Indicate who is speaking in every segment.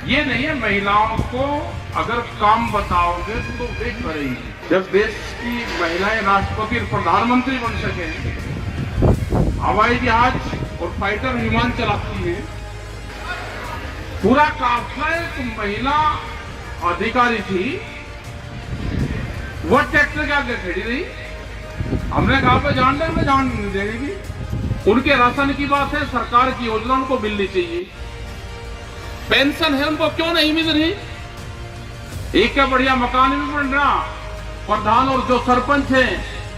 Speaker 1: ये नहीं है महिलाओं को अगर काम बताओगे तो वे करेंगी। जब देश की महिलाएं राष्ट्रपति और प्रधानमंत्री बन सके, हवाई जहाज और फाइटर विमान चलाती है, पूरा काफिला एक महिला अधिकारी थी, वो ट्रैक्टर के आगे खड़ी रही। हमने कहा पे जान देंगे, जान नहीं देगी। उनके राशन की बात है, सरकार की योजना उनको मिलनी चाहिए। पेंशन है उनको क्यों नहीं मिल रही? एक का बढ़िया मकान भी बन रहा, प्रधान और जो सरपंच है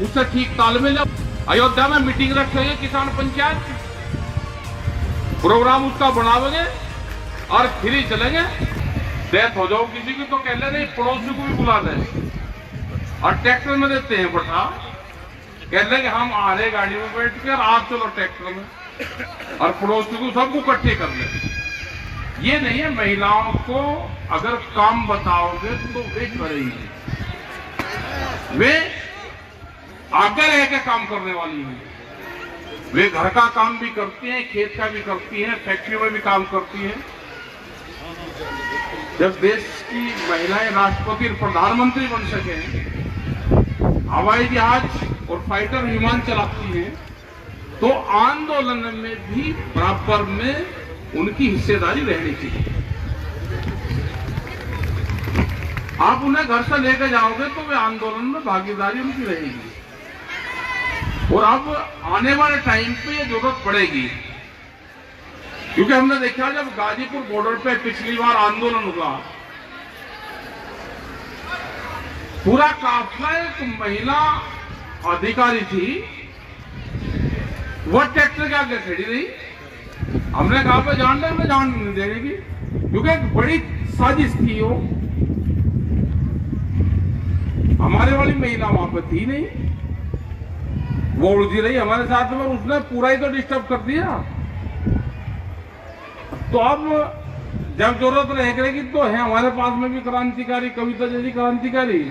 Speaker 1: उससे ठीक तालमेल। अयोध्या में मीटिंग रखेंगे किसान पंचायत, प्रोग्राम उसका बनाओगे और फिर ही चलेंगे। डेथ हो जाओ किसी की तो कह ले नहीं, पड़ोसी को भी बुला दे और ट्रैक्टर में देते हैं बटा, कह ले कि हम आ रहे गाड़ी में बैठ कर, आप चलो ट्रैक्टर में, और पड़ोसी को सबको इकट्ठे कर ले। ये नहीं है महिलाओं को अगर काम बताओगे तो वे करेंगी। वे आगे रह के काम करने वाली हैं। वे घर का काम भी करती हैं, खेत का भी करती हैं, फैक्ट्री में भी काम करती हैं। जब देश की महिलाएं राष्ट्रपति और प्रधानमंत्री बन सके, हवाई जहाज और फाइटर विमान चलाती हैं, तो आंदोलन में भी बराबर में उनकी हिस्सेदारी रहनी चाहिए। आप उन्हें घर से लेकर जाओगे तो वे आंदोलन में भागीदारी उनकी रहेगी। और अब आने वाले टाइम पे ये जरूरत पड़ेगी, क्योंकि हमने देखा जब गाजीपुर बॉर्डर पे पिछली बार आंदोलन हुआ, पूरा काफिला एक महिला अधिकारी थी, वो ट्रैक्टर के आगे खड़ी रही। हमने कहा पे जान देंगे, जान नहीं देगी, क्योंकि एक बड़ी साजिश थी। वो हमारे वाली महिला वहां पे थी नहीं, वो उलझी रही हमारे साथ में, उसने पूरा ही तो डिस्टर्ब कर दिया। तो अब जब जरूरत रहेगी तो है हमारे पास में भी क्रांतिकारी, कविता जैसी क्रांतिकारी,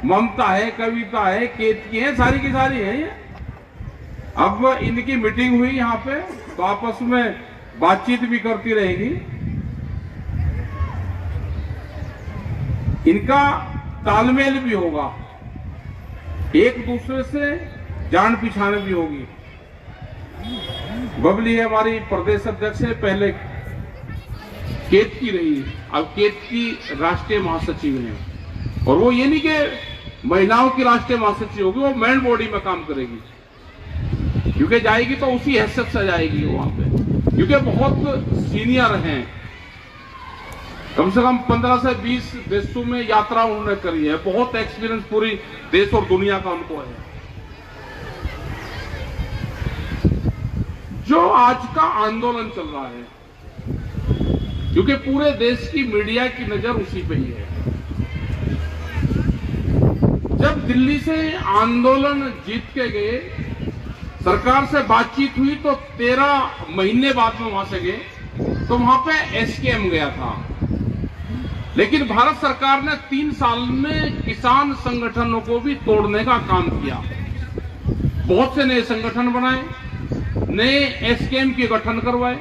Speaker 1: ममता है, कविता है, केतकी है, सारी की सारी है ये। अब इनकी मीटिंग हुई यहाँ पे, तो आपस में बातचीत भी करती रहेगी। इनका तालमेल भी होगा, एक दूसरे से जान पहचान भी होगी। बबली है हमारी प्रदेश अध्यक्ष है, पहले केतकी रही, अब केतकी राष्ट्रीय महासचिव है। और वो ये नहीं कि महिलाओं की राष्ट्रीय महासचिव होगी, वो मेन बॉडी में काम करेगी, क्योंकि जाएगी तो उसी हैसियत से जाएगी वहां पे, क्योंकि बहुत सीनियर हैं। कम से कम 15 से 20 देशों में यात्रा उन्होंने करी है, बहुत एक्सपीरियंस पूरी देश और दुनिया का उनको है। जो आज का आंदोलन चल रहा है, क्योंकि पूरे देश की मीडिया की नजर उसी पे ही है। जब दिल्ली से आंदोलन जीत के गए, सरकार से बातचीत हुई तो 13 महीने बाद में वहां से गए, तो वहां पे एसकेएम गया था। लेकिन भारत सरकार ने 3 साल में किसान संगठनों को भी तोड़ने का काम किया। बहुत से नए संगठन बनाए, नए एसकेएम के गठन करवाए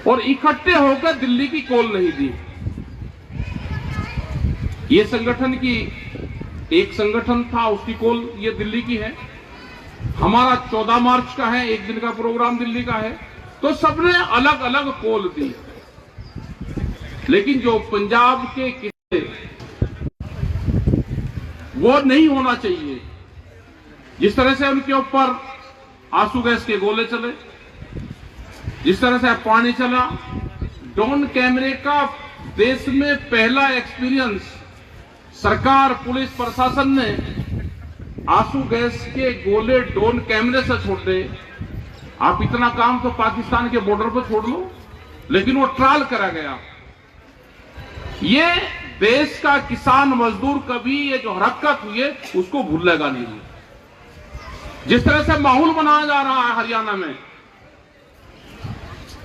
Speaker 1: और इकट्ठे होकर दिल्ली की कॉल नहीं दी। ये संगठन की एक संगठन था, उसकी कॉल ये दिल्ली की है। हमारा 14 मार्च का है, एक दिन का प्रोग्राम दिल्ली का है, तो सबने अलग अलग कॉल दी। लेकिन जो पंजाब के किस्से, वो नहीं होना चाहिए। जिस तरह से उनके ऊपर आंसू गैस के गोले चले, जिस तरह से पानी चला, ड्रोन कैमरे का देश में पहला एक्सपीरियंस, सरकार पुलिस प्रशासन ने आंसू गैस के गोले ड्रोन कैमरे से छोड़ दे। आप इतना काम तो पाकिस्तान के बॉर्डर पर छोड़ लो, लेकिन वो ट्रायल करा गया। ये देश का किसान मजदूर कभी ये जो हरकत हुई है उसको भूलेगा नहीं। जिस तरह से माहौल बनाया जा रहा है हरियाणा में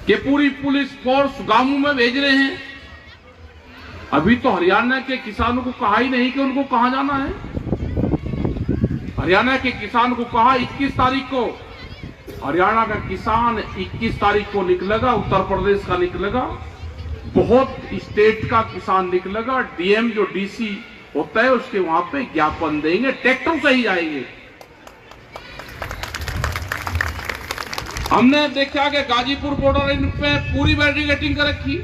Speaker 1: कि पूरी पुलिस फोर्स गांवों में भेज रहे हैं, अभी तो हरियाणा के किसानों को कहा ही नहीं कि उनको कहां जाना है। हरियाणा के किसान को कहा 21 तारीख को हरियाणा का किसान 21 तारीख को निकलेगा, उत्तर प्रदेश का निकलेगा, बहुत स्टेट का किसान निकलेगा। डीएम जो डीसी होता है उसके वहां पे ज्ञापन देंगे, ट्रैक्टर से ही जाएंगे। हमने देखा कि गाजीपुर बॉर्डर इन पे पूरी बैरिकेडिंग कर रखी।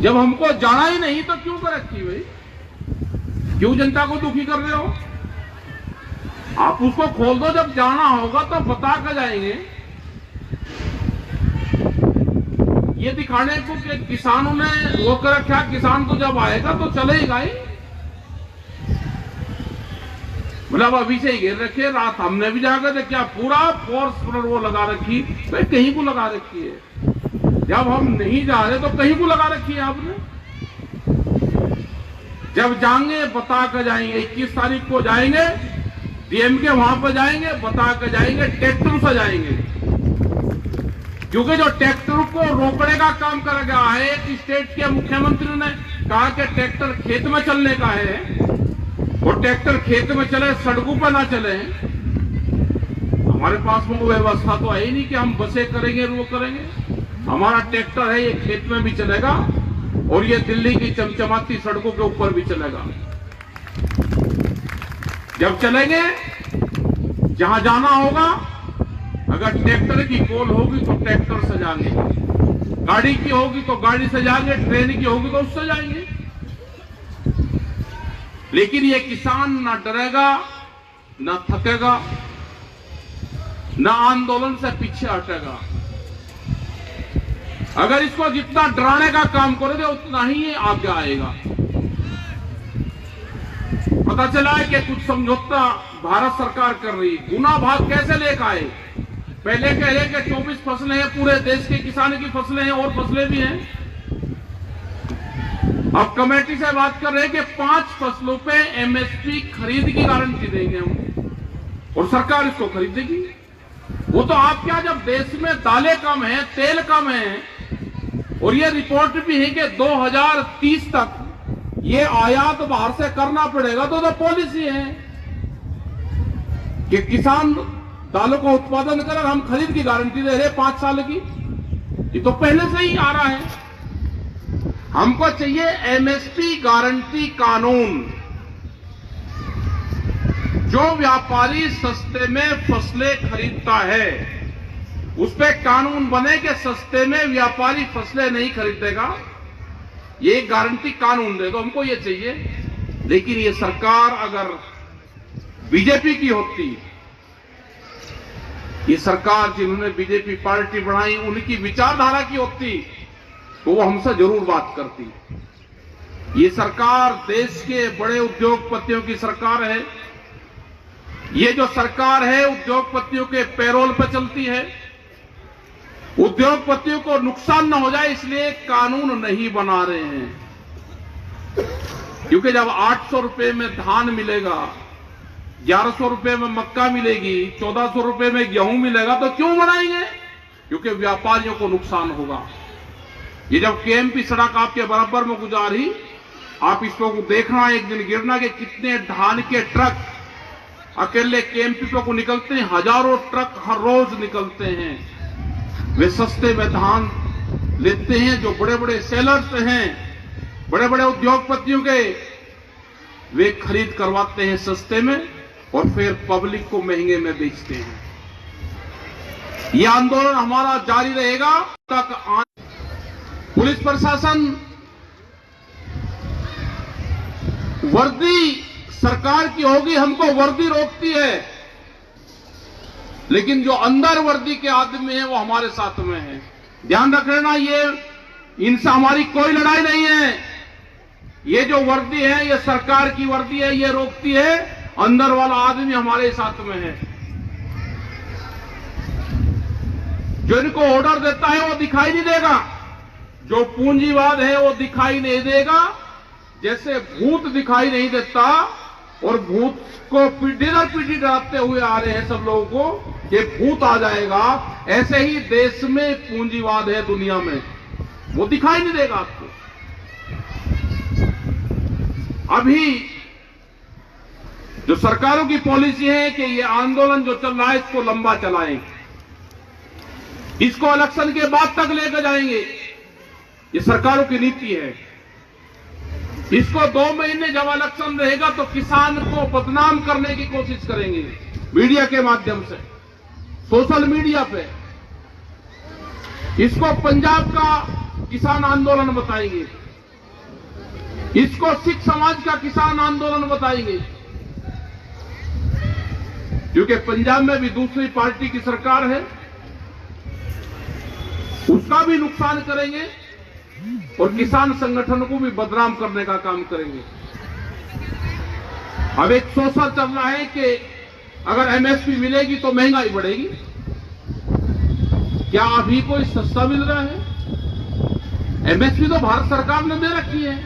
Speaker 1: जब हमको जाना ही नहीं तो क्यों कर रखी भाई? क्यों जनता को दुखी कर रहे हो? आप उसको खोल दो, जब जाना होगा तो बता कर जाएंगे। ये दिखाने को कि किसानों ने वो कर रखा, किसान तो जब आएगा तो चलेगा ही। मतलब अभी से ही घेर रखे, रात हमने भी जाकर देखा पूरा फोर्स पर वो लगा रखी। भाई कहीं को लगा रखी है, जब हम नहीं जा रहे तो कहीं को लगा रखी है आपने। जब जाएंगे बता कर जाएंगे, 21 तारीख को जाएंगे, डीएम के वहां पर जाएंगे, बता कर जाएंगे, ट्रैक्टर से जाएंगे। क्योंकि जो ट्रैक्टर को रोकने का काम कर गया है, एक स्टेट के मुख्यमंत्री ने कहा कि ट्रैक्टर खेत में चलने का है, और ट्रैक्टर खेत में चले, सड़कों पर ना चले। हमारे पास वो व्यवस्था तो है ही नहीं कि हम बसें करेंगे, वो करेंगे। हमारा ट्रैक्टर है, ये खेत में भी चलेगा और ये दिल्ली की चमचमाती सड़कों के ऊपर भी चलेगा। जब चलेंगे जहां जाना होगा, अगर ट्रैक्टर की कॉल होगी तो ट्रैक्टर से जाएंगे, गाड़ी की होगी तो गाड़ी से जाएंगे, ट्रेन की होगी तो उससे जाएंगे। लेकिन ये किसान ना डरेगा, ना थकेगा, ना आंदोलन से पीछे हटेगा। अगर इसको जितना डराने का काम करोगे उतना ही ये आगे आएगा। पता चला है कि कुछ समझौता भारत सरकार कर रही, गुना भाग कैसे लेकर आए। पहले कह रहे कि 24 फसलें हैं, पूरे देश के किसानों की फसलें हैं, और फसलें भी हैं। अब कमेटी से बात कर रहे हैं कि 5 फसलों पे एमएसपी खरीद की गारंटी देंगे हम, और सरकार इसको खरीदेगी। वो तो आप क्या, जब देश में दालें कम है, तेल कम है, और ये रिपोर्ट भी है कि 2030 तक ये आयात बाहर से करना पड़ेगा, तो पॉलिसी है कि किसान दालों का उत्पादन कर, हम खरीद की गारंटी दे रहे 5 साल की। ये तो पहले से ही आ रहा है। हमको चाहिए एमएसपी गारंटी कानून। जो व्यापारी सस्ते में फसलें खरीदता है उस पे कानून बने कि सस्ते में व्यापारी फसलें नहीं खरीदेगा, ये गारंटी कानून दे दो, हमको ये चाहिए। लेकिन ये सरकार अगर बीजेपी की होती, ये सरकार जिन्होंने बीजेपी पार्टी बनाई उनकी विचारधारा की होती, तो वो हमसे जरूर बात करती। ये सरकार देश के बड़े उद्योगपतियों की सरकार है। ये जो सरकार है उद्योगपतियों के पैरोल पर चलती है। उद्योगपतियों को नुकसान न हो जाए इसलिए कानून नहीं बना रहे हैं। क्योंकि जब 800 रुपए में धान मिलेगा, 1100 रुपए में मक्का मिलेगी, 1400 रुपए में गेहूं मिलेगा, तो क्यों बनाएंगे? क्योंकि व्यापारियों को नुकसान होगा। ये जब केएमपी सड़क आपके बराबर में गुजारी, आप इसको देखना, एक दिन गिरना कि कितने धान के ट्रक अकेले केएमपी को निकलते हैं। हजारों ट्रक हर रोज निकलते हैं। वे सस्ते में धान लेते हैं। जो बड़े बड़े सेलर्स हैं, बड़े बड़े उद्योगपतियों के, वे खरीद करवाते हैं सस्ते में और फिर पब्लिक को महंगे में बेचते हैं। यह आंदोलन हमारा जारी रहेगा तक। पुलिस प्रशासन वर्दी सरकार की होगी, हमको वर्दी रोकती है, लेकिन जो अंदर वर्दी के आदमी है वो हमारे साथ में है। ध्यान रख लेना, ये इनसे हमारी कोई लड़ाई नहीं है। ये जो वर्दी है ये सरकार की वर्दी है, ये रोकती है। अंदर वाला आदमी हमारे साथ में है। जो इनको ऑर्डर देता है वो दिखाई नहीं देगा। जो पूंजीवाद है वो दिखाई नहीं देगा। जैसे भूत दिखाई नहीं देता और भूत को पीढ़ी दर पीढ़ी डराते हुए आ रहे हैं सब लोगों को, ये भूत आ जाएगा, ऐसे ही देश में पूंजीवाद है दुनिया में, वो दिखाई नहीं देगा आपको। जो सरकारों की पॉलिसी है कि ये आंदोलन जो चल रहा है इसको लंबा चलाएं, इसको इलेक्शन के बाद तक लेकर जाएंगे, ये सरकारों की नीति है। इसको 2 महीने जब इलेक्शन रहेगा तो किसान को बदनाम करने की कोशिश करेंगे मीडिया के माध्यम से, सोशल मीडिया पे। इसको पंजाब का किसान आंदोलन बताएंगे, इसको सिख समाज का किसान आंदोलन बताएंगे, क्योंकि पंजाब में भी दूसरी पार्टी की सरकार है, उसका भी नुकसान करेंगे और किसान संगठन को भी बदनाम करने का काम करेंगे। अब एक शोषण चल रहा है कि अगर एमएसपी मिलेगी तो महंगाई बढ़ेगी। क्या अभी कोई सस्ता मिल रहा है? एमएसपी तो भारत सरकार ने दे रखी है।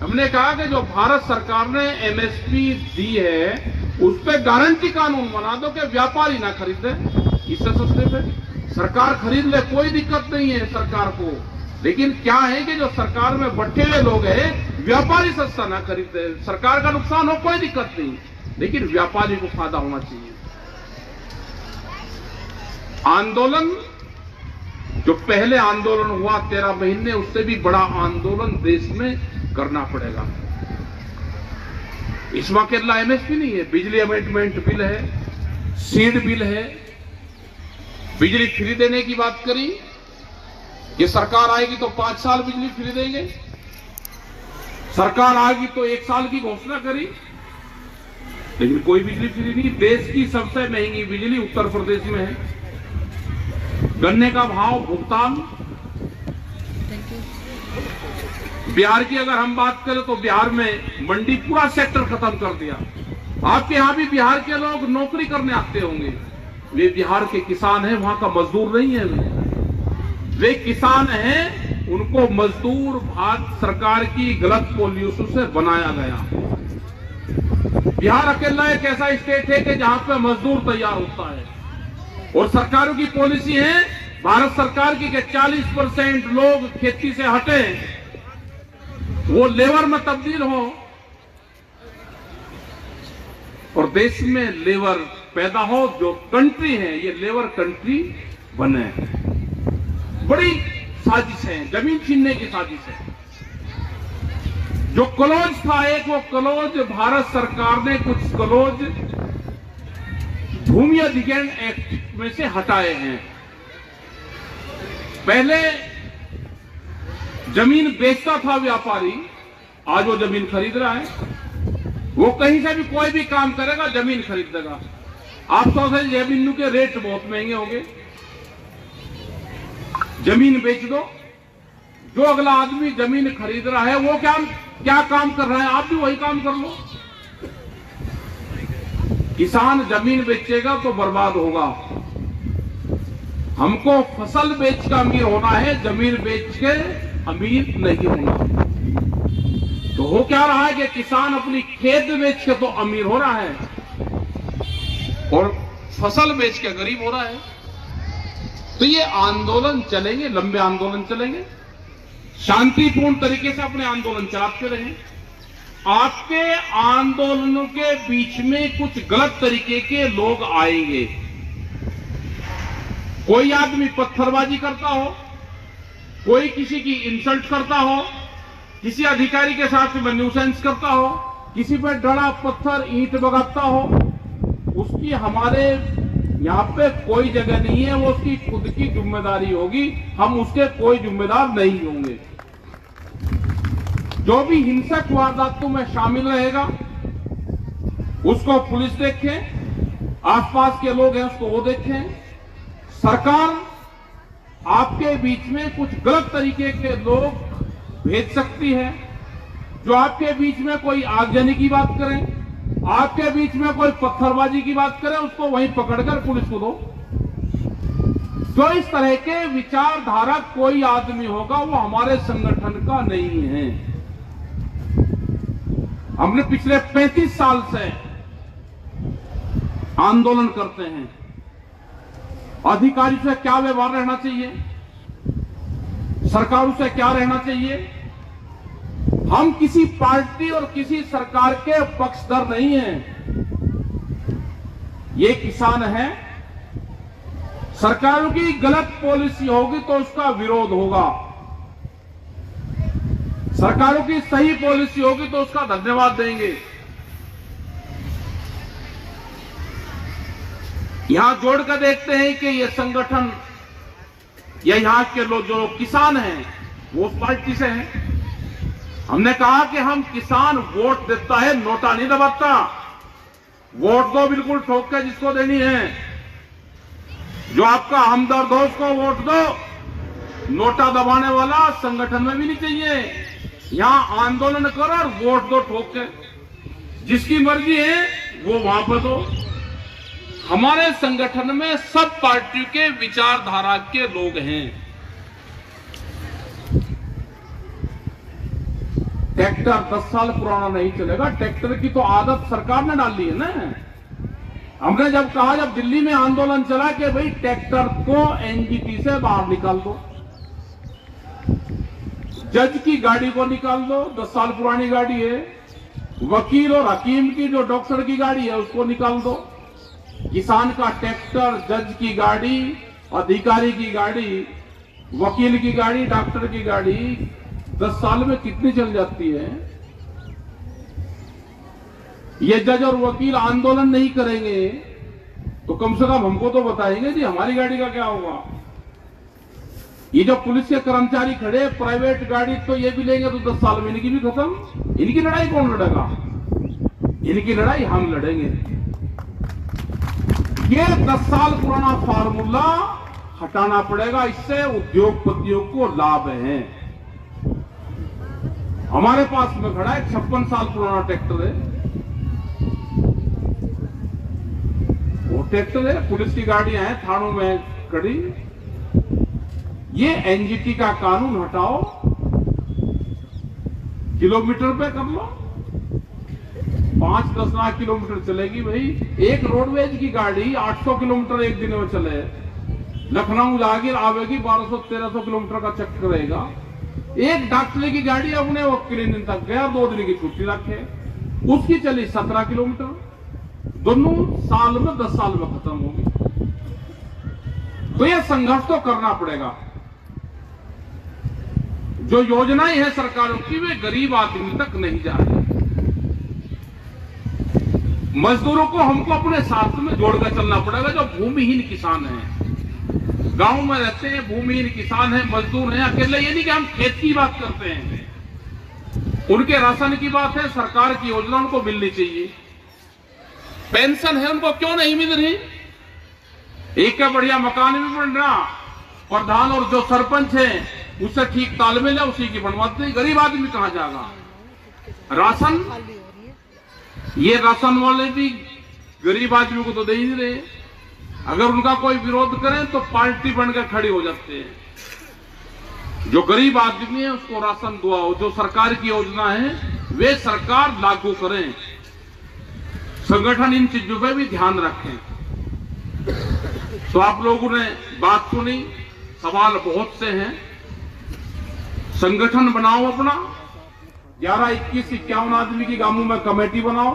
Speaker 1: हमने कहा कि जो भारत सरकार ने एमएसपी दी है उस पर गारंटी कानून बना दो कि व्यापारी ना खरीदे, इससे सस्ते पे सरकार खरीद ले, कोई दिक्कत नहीं है सरकार को। लेकिन क्या है कि जो सरकार में बैठे हुए लोग हैं, व्यापारी सस्ता ना खरीदे, सरकार का नुकसान हो कोई दिक्कत नहीं, लेकिन व्यापारी को फायदा होना चाहिए। आंदोलन जो पहले आंदोलन हुआ 13 महीने, उससे भी बड़ा आंदोलन देश में करना पड़ेगा। इस वक्त एमएसपी नहीं है, बिजली अमेंडमेंट बिल है, सीड बिल है, बिजली फ्री देने की बात करी। ये सरकार आएगी तो 5 साल बिजली फ्री देंगे, सरकार आएगी तो 1 साल की घोषणा करी, लेकिन कोई बिजली फ्री नहीं। देश की सबसे महंगी बिजली उत्तर प्रदेश में है। गन्ने का भाव भुगतान, बिहार की अगर हम बात करें तो बिहार में मंडी पूरा सेक्टर खत्म कर दिया। आपके यहां भी बिहार के लोग नौकरी करने आते होंगे, वे बिहार के किसान हैं, वहां का मजदूर नहीं है। वे किसान हैं, उनको मजदूर भारत सरकार की गलत पॉलिसी से बनाया गया। बिहार अकेला एक ऐसा स्टेट है कि जहां पे मजदूर तैयार होता है, और सरकारों की पॉलिसी है भारत सरकार की कि 40% लोग खेती से हटे, वो लेबर में तब्दील हो और देश में लेबर पैदा हो। जो कंट्री है ये लेबर कंट्री बने। बड़ी साजिश है, जमीन छीनने की साजिश है। जो क्लोज था एक, वो क्लोज भारत सरकार ने कुछ क्लोज भूमि अधिग्रहण एक्ट में से हटाए हैं। पहले जमीन बेचता था व्यापारी, आज वो जमीन खरीद रहा है। वो कहीं से भी कोई भी काम करेगा जमीन खरीद देगा। आप सोच रहे जमीन के रेट बहुत महंगे होंगे, जमीन बेच दो। जो अगला आदमी जमीन खरीद रहा है वो क्या काम कर रहा है, आप भी वही काम कर लो। किसान जमीन बेचेगा तो बर्बाद होगा। हमको फसल बेच कर अमीर होना है, जमीन बेच के अमीर नहीं होना। तो हो क्या रहा है कि किसान अपनी खेत बेच के तो अमीर हो रहा है और फसल बेच के गरीब हो रहा है। तो ये आंदोलन चलेंगे, लंबे आंदोलन चलेंगे, शांतिपूर्ण तरीके से अपने आंदोलन चलाते रहें। आपके आंदोलनों के बीच में कुछ गलत तरीके के लोग आएंगे। कोई आदमी पत्थरबाजी करता हो, कोई किसी की इंसल्ट करता हो, किसी अधिकारी के साथ में न्यूसेंस करता हो, किसी पर डरा पत्थर ईंट बगाता हो, उसकी हमारे यहां पे कोई जगह नहीं है। वो उसकी खुद की जिम्मेदारी होगी, हम उसके कोई जिम्मेदार नहीं होंगे। जो भी हिंसक वारदातों में शामिल रहेगा उसको पुलिस देखे, आसपास के लोग हैं उसको वो देखें। सरकार आपके बीच में कुछ गलत तरीके के लोग भेज सकती है। जो आपके बीच में कोई आगजनी की बात करें, आपके बीच में कोई पत्थरबाजी की बात करे, उसको वहीं पकड़कर पुलिस को दो। जो इस तरह के विचारधारा कोई आदमी होगा वो हमारे संगठन का नहीं है। हमने पिछले 35 साल से आंदोलन करते हैं। अधिकारी से क्या व्यवहार रहना चाहिए, सरकारों से क्या रहना चाहिए, हम किसी पार्टी और किसी सरकार के पक्षधर नहीं हैं। ये किसान है। सरकारों की गलत पॉलिसी होगी तो उसका विरोध होगा, सरकारों की सही पॉलिसी होगी तो उसका धन्यवाद देंगे। यहां जोड़कर देखते हैं कि ये संगठन या यहां के लोग जो किसान हैं वो उस पार्टी से हैं। हमने कहा कि हम किसान वोट देता है, नोटा नहीं दबाता। वोट दो बिल्कुल ठोक के जिसको देनी है, जो आपका हमदर्द हो उसको वोट दो। नोटा दबाने वाला संगठन में भी नहीं चाहिए। यहां आंदोलन करो और वोट दो ठोक के, जिसकी मर्जी है वो वहां पर दो। हमारे संगठन में सब पार्टियों के विचारधारा के लोग हैं। ट्रैक्टर 10 साल पुराना नहीं चलेगा। ट्रैक्टर की तो आदत सरकार ने डाली है ना। हमने जब कहा, जब दिल्ली में आंदोलन चला कि भाई ट्रैक्टर को एनजीटी से बाहर निकाल दो, जज की गाड़ी को निकाल दो, 10 साल पुरानी गाड़ी है, वकील और हकीम की जो डॉक्टर की गाड़ी है उसको निकाल दो। किसान का ट्रैक्टर, जज की गाड़ी, अधिकारी की गाड़ी, वकील की गाड़ी, डॉक्टर की गाड़ी 10 साल में कितनी चल जाती है। ये जज और वकील आंदोलन नहीं करेंगे तो कम से कम हमको तो बताएंगे जी हमारी गाड़ी का क्या होगा। ये जो पुलिस के कर्मचारी खड़े प्राइवेट गाड़ी, तो ये भी लेंगे तो 10 साल में इनकी भी खत्म। इनकी लड़ाई कौन लड़ेगा? इनकी लड़ाई हम लड़ेंगे। ये 10 साल पुराना फार्मूला हटाना पड़ेगा। इससे उद्योगपतियों को लाभ है। हमारे पास में खड़ा है 56 साल पुराना ट्रैक्टर है। वो ट्रैक्टर है, पुलिस की गाड़ियां हैं थानों में खड़ी। ये एनजीटी का कानून हटाओ, किलोमीटर पे कर लो। 5-10 लाख किलोमीटर चलेगी भाई। एक रोडवेज की गाड़ी 800 किलोमीटर एक दिन में चले, लखनऊ जाकर आवेगी 1200-1300 किलोमीटर का चक्कर रहेगा। एक डॉक्टर की गाड़ी अपने वो क्लिनिक तक गया, 2 दिन की छुट्टी रखे, उसकी चली 17 किलोमीटर। दोनों साल में 10 साल में खत्म होगी। तो यह संघर्ष तो करना पड़ेगा। जो योजनाएं हैं सरकारों की वे गरीब आदमी तक नहीं जा रही। मजदूरों को हमको अपने साथ में जोड़कर चलना पड़ेगा। जो भूमिहीन किसान हैं, गांव में रहते हैं, भूमिहीन किसान हैं, मजदूर हैं, अकेले ये नहीं कि हम खेत की बात करते हैं, उनके राशन की बात है। सरकार की योजना उनको मिलनी चाहिए। पेंशन है उनको क्यों नहीं मिल रही? एक का बढ़िया मकान भी बन रहा, प्रधान और जो सरपंच है उससे ठीक तालमेल है, उसी की बनवाते नहीं। गरीब आदमी कहां जाएगा? राशन, ये राशन वाले भी गरीब आदमी को तो दे ही नहीं रहे। अगर उनका कोई विरोध करें तो पार्टी बनकर खड़ी हो जाते हैं। जो गरीब आदमी है उसको राशन दुआओ। जो सरकार की योजना है वे सरकार लागू करें। संगठन इन चीजों पे भी ध्यान रखें। तो आप लोगों ने बात सुनी, सवाल बहुत से हैं। संगठन बनाओ अपना, 11, 21, 51 आदमी की गांवों में कमेटी बनाओ।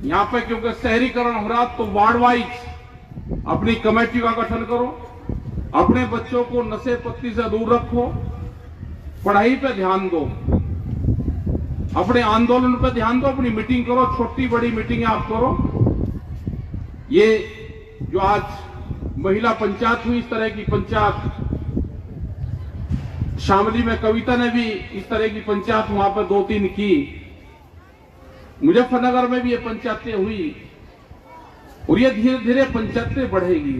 Speaker 1: यहां पे क्योंकि शहरीकरण हो रहा तो वार्ड वाइज अपनी कमेटी का गठन करो। अपने बच्चों को नशे पत्ती से दूर रखो, पढ़ाई पे ध्यान दो, अपने आंदोलन पे ध्यान दो, अपनी मीटिंग करो, छोटी बड़ी मीटिंग आप करो। ये जो आज महिला पंचायत हुई, इस तरह की पंचायत शामली में कविता ने भी इस तरह की पंचायत वहां पर 2-3 की। मुजफ्फरनगर में भी ये पंचायतें हुई और ये धीरे धीरे पंचायतें बढ़ेगी।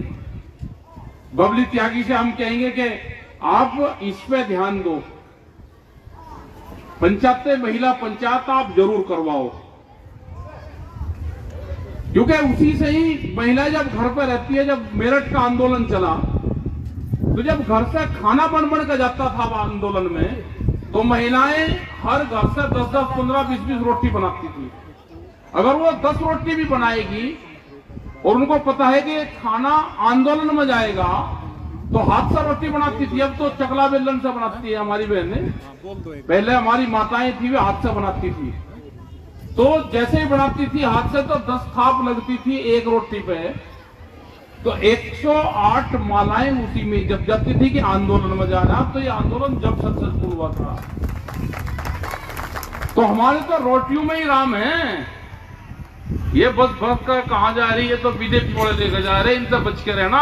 Speaker 1: बबली त्यागी से हम कहेंगे कि आप इस पे ध्यान दो। पंचायतें, महिला पंचायत आप जरूर करवाओ, क्योंकि उसी से ही महिला जब घर पर रहती है। जब मेरठ का आंदोलन चला तो जब घर से खाना बन कर जाता था आंदोलन में, तो महिलाएं हर घर से 10-10, 15, 20-20 रोटी बनाती थी। अगर वो 10 रोटी भी बनाएगी और उनको पता है कि खाना आंदोलन में जाएगा तो हाथ से रोटी बनाती थी, अब तो चकला बेलन से बनाती है हमारी बहनें। पहले हमारी माताएं थी वे हाथ से बनाती थी, तो जैसे ही बनाती थी हाथ से तो 10 थाप लगती थी एक रोटी पे, तो 108 मालाएं उसी में जब जाती थी कि आंदोलन में जाना। तो ये आंदोलन जब सक्सेसफुल हुआ था, तो हमारे तो रोटियों में ही राम है। ये बस बस कर कहां जा रही है, तो बीजेपी वाले लेकर जा रहे हैं, इनसे बच के रहना।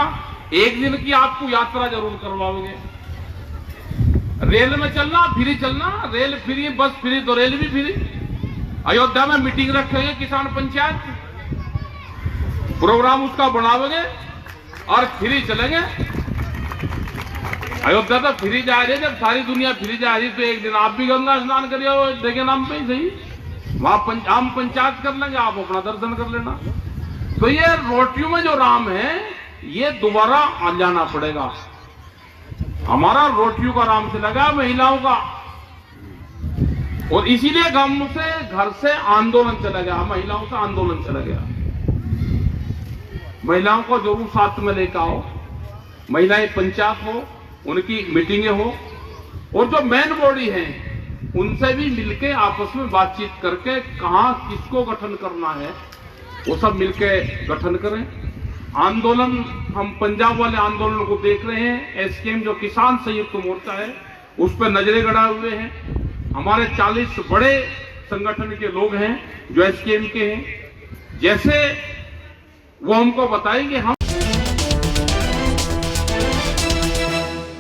Speaker 1: एक दिन की आपको यात्रा जरूर करवाओगे। रेल में चलना, फ्री चलना, रेल फ्री, बस फ्री तो रेल भी फ्री। अयोध्या में मीटिंग रखेंगे किसान पंचायत, प्रोग्राम उसका बनाओगे और फ्री चलेंगे। अयोध्या तो फ्री जा रही है, जब सारी दुनिया फ्री जा रही तो एक दिन आप भी गंगा स्नान करिए, देखे नाम पे ही सही, वहां हम पंचायत कर लेंगे, आप अपना दर्शन कर लेना। तो ये रोटियों में जो राम है, ये दोबारा आ जाना पड़ेगा। हमारा रोटियों का राम से लगा, महिलाओं का, और इसीलिए घर से आंदोलन चला गया, महिलाओं का आंदोलन चला गया। महिलाओं को जरूर साथ में लेकर आओ, महिलाएं पंचायत हो, उनकी मीटिंगें हो, और जो मेन बॉडी है उनसे भी मिलके आपस में बातचीत करके कहां किसको गठन करना है वो सब मिलके गठन करें। आंदोलन, हम पंजाब वाले आंदोलन को देख रहे हैं, एसकेएम जो किसान संयुक्त मोर्चा है उस पर नजरें गड़ाए हुए हैं। हमारे 40 बड़े संगठन के लोग हैं जो एसकेएम के हैं, जैसे वो हमको बताएंगे हम